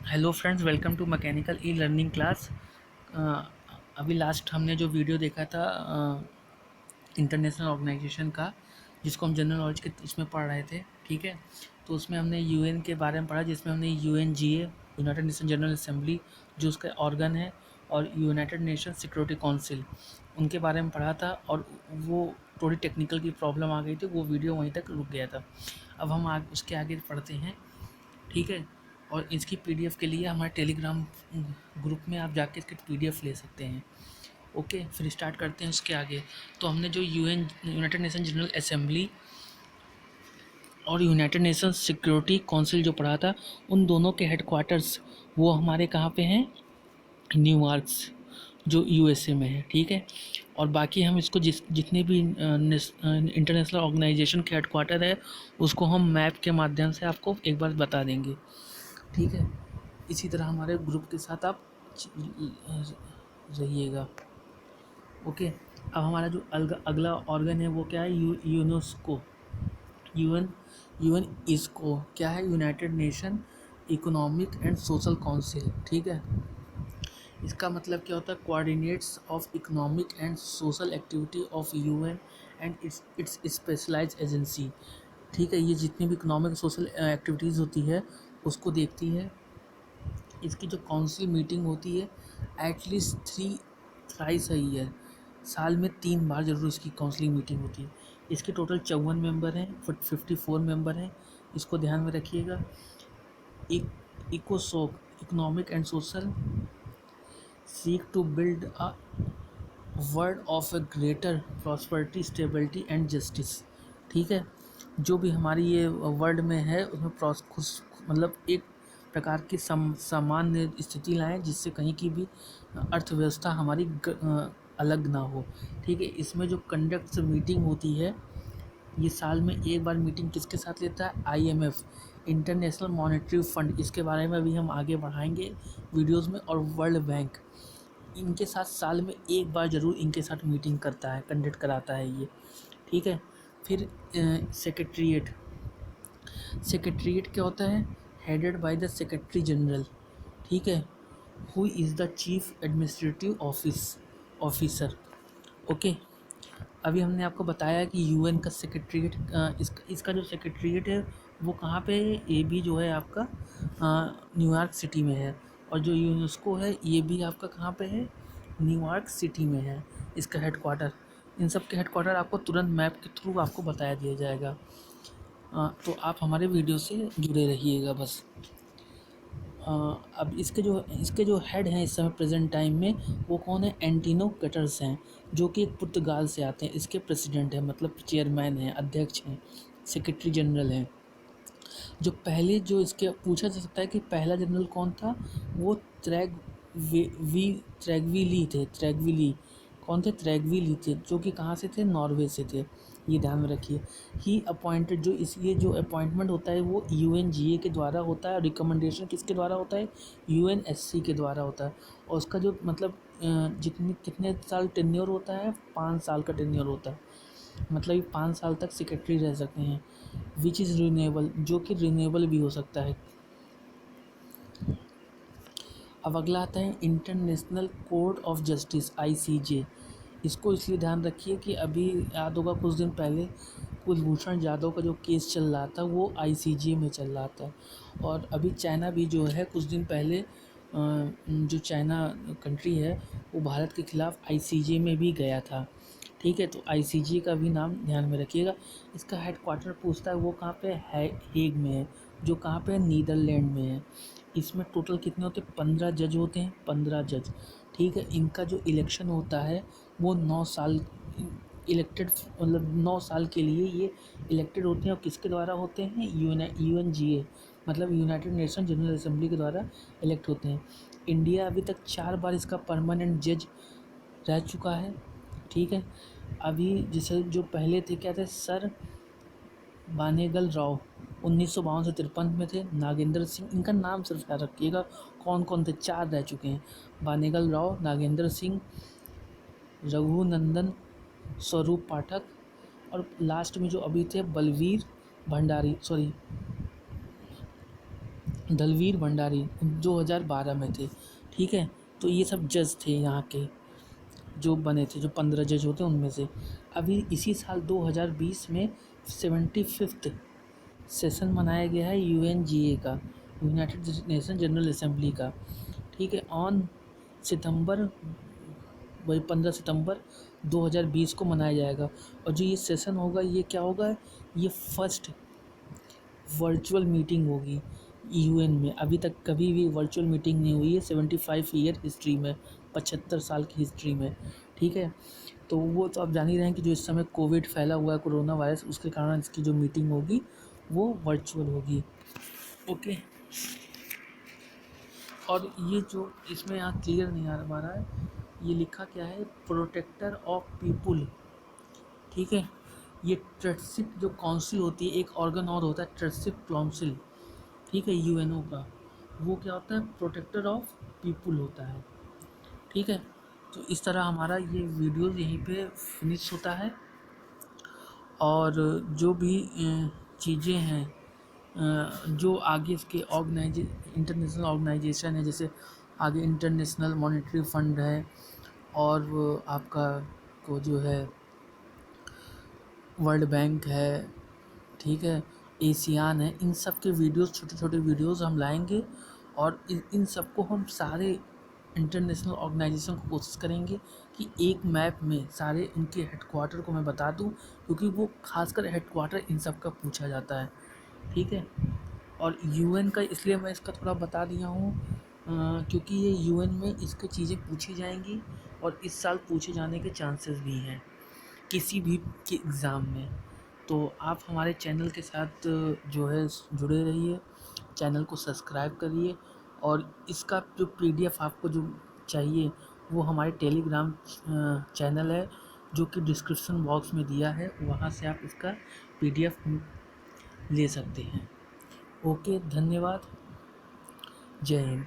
Hello friends, welcome to mechanical e learning class. अभी last हमने जो वीडियो देखा था इंटरनेशनल ऑर्गेनाइजेशन का, जिसको हम जनरल नॉलेज के उसमें पढ़ रहे थे। ठीक है, तो उसमें हमने यूएन के बारे में पढ़ा, जिसमें हमने UNGA, United nation general assembly, जो उसका ऑर्गन है, और यूनाइटेड नेशन सिक्योरिटी काउंसिल, उनके बारे में पढ़ा था। और वो थोड़ी टेक्निकल की प्रॉब्लम आ गई थी, वो वीडियो वहीं तक रुक गया था। अब हम उसके आगे पढ़ते हैं। ठीक है, और इसकी पीडीएफ के लिए हमारे टेलीग्राम ग्रुप में आप जाके इसकी पीडीएफ ले सकते हैं। ओके, फिर स्टार्ट करते हैं उसके आगे। तो हमने जो यूनाइटेड नेशन जनरल असेंबली और यूनाइटेड नेशन सिक्योरिटी काउंसिल जो पढ़ा था, उन दोनों के हेडक्वार्टर्स वो हमारे कहाँ पे हैं? न्यूयॉर्क्स, जो यूएसए में है। ठीक है, और बाकी हम इसको जितने भी इंटरनेशनल ऑर्गेनाइजेशन के हेडक्वार्टर है, उसको हम मैप के माध्यम से आपको एक बार बता देंगे। ठीक है, इसी तरह हमारे ग्रुप के साथ आप रहिएगा। ओके, अब हमारा जो अगला ऑर्गन है वो क्या है? यूनेस्को। यूएन यूएन इसको क्या है? United Nation economic and social council. ठीक है, इसका मतलब क्या होता है? Coordinates of economic and social activity of UN and its specialise agency. ठीक है, ये जितनी भी इकोनॉमिक सोशल एक्टिविटीज़ होती है उसको देखती है। इसकी जो काउंसिल मीटिंग होती है एटलीस्ट थ्राइस अ ईयर, साल में 3 बार ज़रूर इसकी काउंसलिंग मीटिंग होती है। इसके टोटल 54 मेंबर हैं, 54 मेंबर हैं, इसको ध्यान में रखिएगा। इकोसोक, economic and social, seek to build a world of a greater prosperity, stability and justice. ठीक है, जो भी हमारी ये वर्ल्ड में है उसमें मतलब एक प्रकार की सामान्य स्थिति लाएं, जिससे कहीं की भी अर्थव्यवस्था हमारी अलग ना हो। ठीक है, इसमें जो कंडक्ट मीटिंग होती है, ये साल में एक बार मीटिंग किसके साथ लेता है? आईएमएफ, इंटरनेशनल मॉनेटरी फंड, इसके बारे में भी हम आगे बढ़ाएंगे वीडियोस में। और वर्ल्ड बैंक, इनके साथ साल में एक बार ज़रूर इनके साथ मीटिंग करता है, कंडक्ट कराता है ये। ठीक है, फिर सेक्रेटरीट। सेक्रेटरीट क्या होता है? Headed by the secretary general. ठीक है, who is the chief administrative officer. Okay, अभी हमने आपको बताया कि यूएन का सेक्रेटरीट, इसका जो सेक्रेटरीट है वो कहाँ पे है? ये भी जो है आपका न्यूयॉर्क सिटी में है। और जो यूनेस्को है ये भी आपका कहाँ पे है? न्यूयॉर्क सिटी में है इसका हेडक्वार्टर। इन सब के हेडक्वार्टर आपको तुरंत मैप के थ्रू आपको बताया दिया जाएगा। तो आप हमारे वीडियो से जुड़े रहिएगा बस। अब इसके जो हेड हैं इस समय प्रेजेंट टाइम में, वो कौन है? एंटिनो गटर्स हैं, जो कि एक पुर्तगाल से आते हैं। इसके प्रेसिडेंट हैं, मतलब चेयरमैन हैं, अध्यक्ष हैं, सेक्रेटरी जनरल हैं। जो पहले, जो इसके पूछा जा सकता है कि पहला जनरल कौन था, वो त्रैगविली थे। त्रैगविली कौन थे? त्रैगविली थे, जो कि कहाँ से थे? नॉर्वे से थे। ये ध्यान में रखिए। ही अपॉइंटेड, जो ये जो अपॉइंटमेंट होता है वो यूएनजीए के द्वारा होता है, और रिकमेंडेशन किसके द्वारा होता है? यूएनएससी के द्वारा होता है। और उसका जो मतलब कितने साल टेन्योर होता है? 5 साल का टेन्योर होता है। मतलब ये 5 साल तक सेक्रेटरी रह सकते हैं। विच इज़ रिन्यूएबल, जो कि रिन्यूएबल भी हो सकता है। अब अगला आता है international court of justice, ICJ. इसको इसलिए ध्यान रखिए कि अभी याद होगा कुछ दिन पहले कुलभूषण जाधव का जो केस चल रहा था वो आईसीजे में चल रहा था। और अभी चाइना भी जो है कुछ दिन पहले जो चाइना कंट्री है वो भारत के ख़िलाफ़ आईसीजे में भी गया था। ठीक है, तो आईसीजे का भी नाम ध्यान में रखिएगा। इसका हेडक्वार्टर पूछता है वो कहाँ पे है? हेग में है, जो कहाँ पे है? नीदरलैंड में है। इसमें टोटल कितने होते हैं? 15 जज होते हैं, 15 जज। ठीक है, इनका जो इलेक्शन होता है वो 9 साल इलेक्टेड, मतलब 9 साल के लिए ये इलेक्टेड होते हैं। और किसके द्वारा होते हैं? यूएनजीए, मतलब यूनाइटेड नेशन जनरल असेंबली के द्वारा इलेक्ट होते हैं। इंडिया अभी तक 4 बार इसका परमानेंट जज रह चुका है। ठीक है, अभी जैसे जो पहले थे क्या थे? सर बानेगल राव 1952 से 53 में थे। नागेंद्र सिंह, इनका नाम सिर्फ याद रखिएगा कौन कौन थे। 4 रह चुके हैं, बानेगल राव, नागेंद्र सिंह, रघुनंदन, स्वरूप पाठक, और लास्ट में जो अभी थे बलवीर भंडारी, सॉरी दलवीर भंडारी 2012 में थे। ठीक है, तो ये सब जज थे यहाँ के जो बने थे, जो 15 जज होते हैं उनमें से। अभी इसी साल 2020 में 75th सेशन मनाया गया है यूएनजीए का, यूनाइटेड नेशन जनरल असेंबली का। ठीक है, ऑन सितंबर, वही 15 सितंबर 2020 को मनाया जाएगा। और जो ये सेशन होगा, ये क्या होगा, ये फर्स्ट वर्चुअल मीटिंग होगी यूएन में। अभी तक कभी भी वर्चुअल मीटिंग नहीं हुई है 75 ईयर हिस्ट्री में, 75 साल की हिस्ट्री में। ठीक है, तो वो तो आप जान ही रहे हैं कि जो इस समय कोविड फैला हुआ है, कोरोना वायरस, उसके कारण इसकी जो मीटिंग होगी वो वर्चुअल होगी। ओके, और ये जो इसमें यहाँ क्लियर नहीं आ रहा है, ये लिखा क्या है, प्रोटेक्टर ऑफ पीपुल। ठीक है, ये ट्रस्टिक जो काउंसिल होती है, एक ऑर्गन और होता है ट्रस्टिक काउंसिल, ठीक है, यूएनओ का, वो क्या होता है, प्रोटेक्टर ऑफ पीपुल होता है। ठीक है, तो इस तरह हमारा ये वीडियो यहीं पे फिनिश होता है। और जो भी चीज़ें हैं, जो आगे इसके इंटरनेशनल ऑर्गेनाइजेशन है, जैसे आगे इंटरनेशनल मॉनेटरी फंड है, और वो आपका को जो है वर्ल्ड बैंक है, ठीक है, एशियान है, इन सब के वीडियोस, छोटे छोटे वीडियोस हम लाएंगे। और इन सबको हम सारे इंटरनेशनल ऑर्गेनाइजेशन को कोशिश करेंगे कि एक मैप में सारे उनके हेडक्वार्टर को मैं बता दूं, क्योंकि वो खासकर हेडक्वार्टर इन सब का पूछा जाता है। ठीक है, और यूएन का इसलिए मैं इसका थोड़ा बता दिया हूँ, क्योंकि ये यूएन में इसकी चीज़ें पूछी जाएंगी, और इस साल पूछे जाने के चांसेस भी हैं किसी भी के एग्ज़ाम में। तो आप हमारे चैनल के साथ जो है जुड़े रहिए, चैनल को सब्सक्राइब करिए, और इसका जो पीडीएफ आपको जो चाहिए वो हमारे टेलीग्राम चैनल है, जो कि डिस्क्रिप्शन बॉक्स में दिया है, वहाँ से आप इसका पीडीएफ ले सकते हैं। ओके, धन्यवाद, जय हिंद।